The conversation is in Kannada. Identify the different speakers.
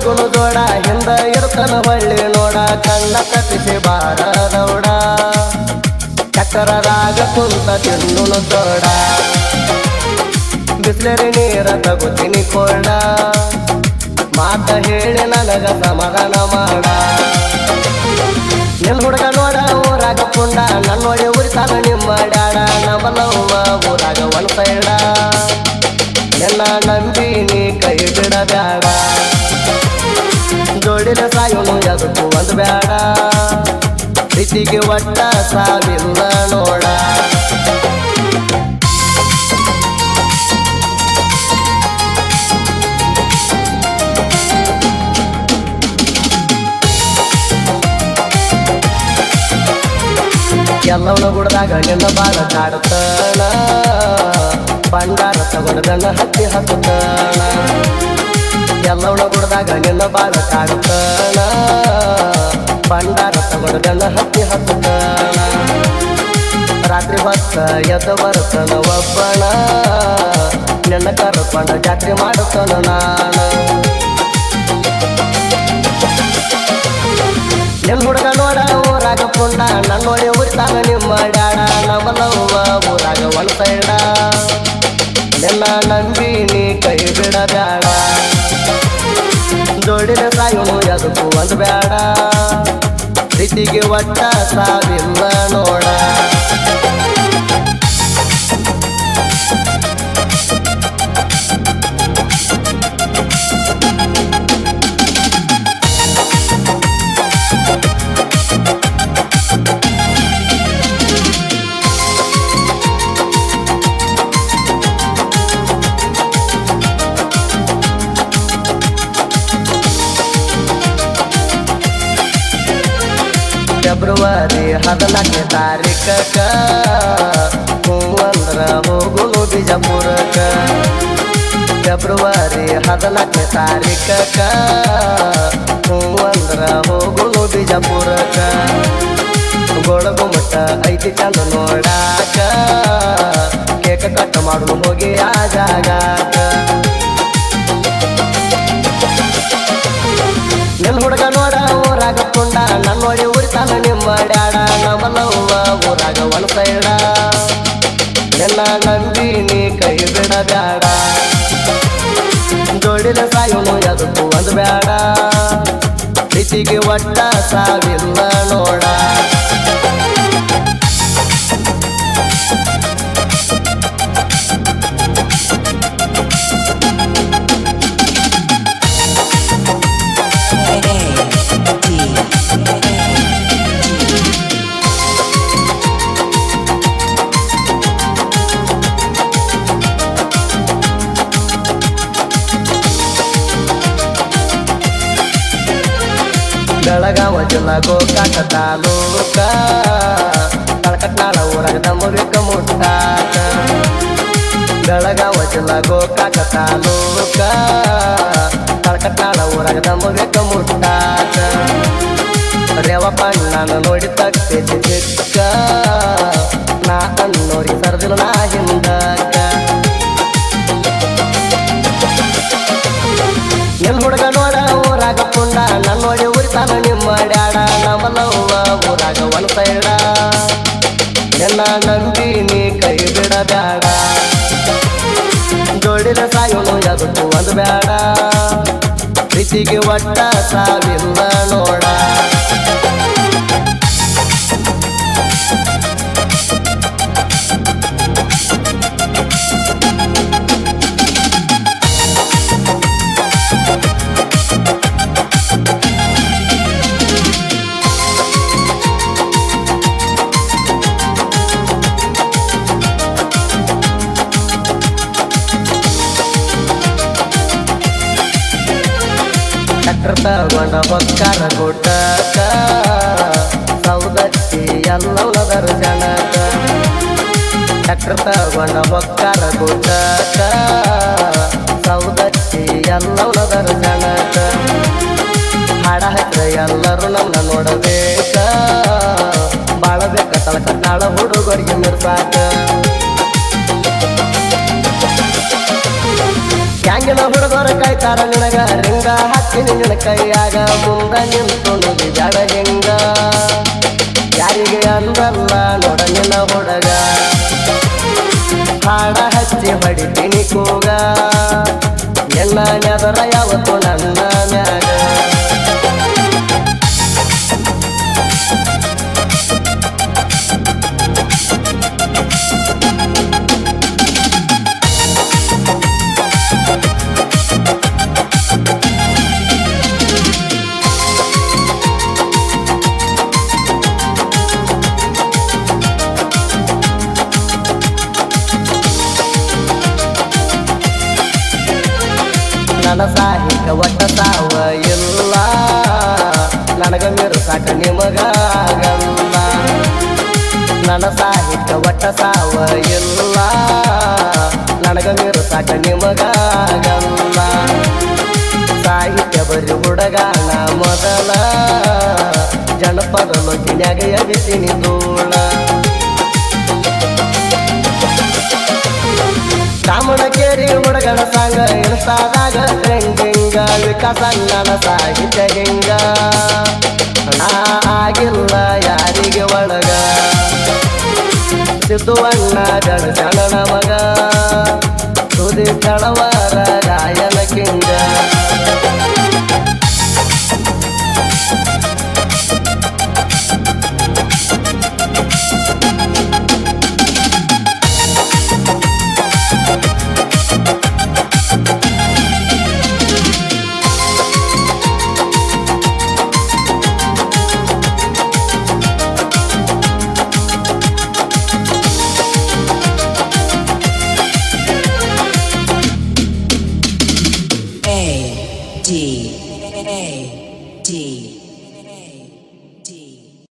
Speaker 1: ಹುಡುಗನು ಜೋಡ ಹಿಂದ ಇರ್ತನ ಹೊಳ್ಳಿ ನೋಡ ಕಣ್ಣ ತಪ್ಪಿಸಿ ಬಾರ ದೌಡ ಚಕ್ಕರದಾಗ ಕುಂತ ತಿನ್ನುನು ತೋಡ ಬಿಸ್ಲೇರಿ ನೀರ ತಗೋತೀನಿ ಕೊಳ್ಳ ಮಾತ ಹೇಳಿ ನನಗ ಸಮಾಧಾನ ಮಾಡ ನಿನ್ ಹುಡುಗ ನೋಡ ಊರಾಗ ಪುಂಡ ನನ್ನ ನೋಡಿ ಉರಿತಾನ ನಿಮ್ಮ ಡ್ಯಾಡ ನಮ್ಮನವ್ವ ಊರಾಗ ಒಂದ್ ಸೈಡ ಎಲ್ಲ ನಂಬಿ ನೀ ಕೈ ಬಿಡಬ್ಯಾಡ ಜೋಡಿನ ಸಾಯೋನು ಎದಕ್ಕೂ ಒಂದು ಬ್ಯಾಡ ಪ್ರೀತಿಗೆ ಒಟ್ಟ ಸಾವಿಲ್ಲ ನೋಡ ಎಲ್ಲವನ್ನ ಗುಡ್ದಾಗ ನಿನ್ನ ಬಾಳ ಕಾಡುತ್ತಾನ ಬಂಗಾರ ತಗೊಂಡು ಗಣ್ಣ ಹತ್ತಿ ಹತ್ತುತ್ತಾನ ಎಲ್ಲವನ್ನ ಗುಡ್ದಾಗ ನಿನ್ನ ಬಾಳ ಕಾಡುತ್ತಾನ ಬಂಗಾರ ತಗೊಂಡು ಗಣ್ಣ ಹತ್ತಿ ಹತ್ತುತ್ತಾನ ರಾತ್ರಿ ಹೊತ್ತ ಎದ್ದು ಬರುತ್ತಾನ ಒಬ್ಬನ ನಿನ್ನ ಕರ್ಕೊಂಡ ಜಾತ್ರೆ ಮಾಡುತ್ತಾನ ನಾನು ನಿನ್ ಹುಡುಗ ನೋಡ ಊರಾಗ ಪುಂಡ ನನ್ನ ನೋಡಿ ಉರಿತಾನ ನಿಮ್ಮ ಡ್ಯಾಡ ನಮ್ಮನವ್ವ ಊರಾಗ ಒಂದ್ ಸೈಡ ನಿನ್ನ ನಂಬಿ ನೀ ಕೈ ಬಿಡಬ್ಯಾಡ ಜೋಡಿನ ಸಾಯೋನು ಎದಕ್ಕೂ ಒಂದು ಬ್ಯಾಡ ಪ್ರೀತಿಗೆ ಒಟ್ಟ ಸಾವಿಲ್ಲ ನೋಡ ಫೆಬ್ರವರಿ 14ನೇ ತಾರೀಖಕ್ಕ ಹೂವಂದ್ರ ಹೋಗುನು ಬಿಜಾಪುರಕ್ಕ ಫೆಬ್ರವರಿ 14ನೇ ತಾರೀಖಕ್ಕ ಹೂವಂದ್ರ ಹೋಗುನು ಬಿಜಾಪುರಕ್ಕ ಗೋಳಗುಮಟ ಐತಿ ಚಂದ ನೋಡಾಕ ಕೇಕ ಕಟ್ಟ ಮಾಡುನು ಹೋಗಿ ಆ ಜಾಗಾಕ ನಿನ್ ಹುಡುಗ ನೋಡ ಊರಾಗ ಪುಂಡ ನನ್ನ ನೋಡಿ ಉರಿತಾನ ನಿಮ್ಮ ಡ್ಯಾಡ ನಮ್ಮನವ್ವ ಊರಾಗ ಒಂದ್ ಸೈಡ ನಿನ್ನ ನಂಬಿ ನೀ ಕೈ ಬಿಡಬ್ಯಾಡ ಜೋಡಿನ ಸಾಯೋನು ಎದಕ್ಕೂ ಒಂದು ಬ್ಯಾಡ ಪ್ರೀತಿಗೆ ಒಟ್ಟ ಸಾವಿಲ್ಲ ನೋಡ ಬೆಳಗಾವ ಜಿಲ್ಲಾ ಗೋಕಾಕ ತಾಲೂಕ ತಳಕಟ್ನಾಳ ಊರಾಗ ದಮ್ಮಬೇಕ ಮುಟ್ಟಾಕ ಬೆಳಗಾವ ಜಿಲ್ಲಾ ಗೋಕಾಕ ತಾಲೂಕ ತಳಕಟ್ನಾಳ ಊರಾಗ ದಮ್ಮಬೇಕ ಮುಟ್ಟಾಕ ರೇವಪ್ಪ ನಾನು ನೋಡಿ ತಗ್ತೈತಿ ಚಿಕ್ಕ ನಾ ಅನ್ನೋರಿ ಸರ್ದಿನ ನಾ ಹಿಂದಕ್ಕ ನಿನ್ ಹುಡುಗ ನೋಡ ಊರಾಗ ಪುಂಡ ನನ್ನ ನೋಡಿ ಉರಿತಾನ ನಿಮ್ಮ ಡ್ಯಾಡ ನಮ್ಮನವ್ವ ಊರಾಗ ಒಂದ್ ಸೈಡ ನಿನ್ನ ನಂಬಿ ನೀ ಕೈ ಬಿಡಬ್ಯಾಡ ಜೋಡಿನ ಸಾಯೋನು ಎದಕ್ಕೂ ಒಂದು ಬ್ಯಾಡ ಪ್ರೀತಿಗೆ ಒಟ್ಟ ಸಾವಿಲ್ಲ ನೋಡ ತಗೊಂಡ ಹೊಕ್ಕಾರ ಗುಡ್ಡಕ್ಕ ಸೌದತ್ತಿ ಎಲ್ಲವನದರ ಜನಕ ಟ್ರ್ಯಾಕ್ಟರ್ ತಗೊಂಡ ಹೊಕ್ಕಾರ ಗುಡ್ಡಕ್ಕ ಸೌದತ್ತಿ ಎಲ್ಲವನದರ ಜನಕ ಹಾಡ ಹತ್ರ ಎಲ್ಲರೂ ನನ್ನ ನೋಡಬೇಕ ಬಾಳಬೇಕ ತಳಕಟ್ಟಾಳ ಹುಡುಗರಿಗೆ ಮಿರ್ಸಾಕ ಬ್ಯಾಂಕಿನ ಹುಡುಗರ ಕಾಯ್ತಾರ ನಿನಗ ರಿಂಗ ಹಾಕ್ತೀನಿ ನಿನ್ನ ಕೈಯಾಗ ಮುಂದ ನಿಂತು ನುಡಿ ಬ್ಯಾಡ ಹೆಂಗ ಯಾರಿಗೆ ಅಂದಲ್ಲ ನೋಡ ನಿನ್ನ ಹುಡುಗ ಹಾಡ ಹಚ್ಚಿ ಹೊಡಿತೀನಿ ಕೂಗ ನಿನ್ನ ನೆದರ ಯಾವತ್ತು ನನ್ನ ಮ್ಯಾಗ ನನ್ನ ಸಾಹಿತ್ಯ ಒಟ್ಟ ಸಾವ ಇಲ್ಲ ನನಗ ಮಿರುಸಾಕ ನಿಮಗಾಗಲ್ಲ ನನ್ನ ಸಾಹಿತ್ಯ ಒಟ್ಟ ಸಾವ ಇಲ್ಲ ನನಗ ಮಿರುಸಾಕ ನಿಮಗಾಗಲ್ಲ ಸಾಹಿತ್ಯ ಬರಿ ಹುಡುಗಾನ ಮೊದಲ ಜನಪದ ಲೊಟ್ಟಿನ್ಯಾಗ ಎಬಿತೀನಿ ಧೂಳ ಕಾಮನಕೇರಿ ಹುಡುಗನ ಸಾಂಗ ಇನ್ಸ್ಟಾದಾಗ ಟ್ರೆಂಡಿಂಗ ವಿಕಾಸ ನನ್ನ ಸಾಹಿತ್ಯ ಹಿಂಗ ನಾ ಆಗಿಲ್ಲ ಯಾರಿಗೆ ಒಳಗ ಸಿದ್ದುವಣ್ಣ ಗಣಸನ ಮಗ ಸುದಿ ಕಳವರ ಗಾಯನ ಕಿಂಗ
Speaker 2: A D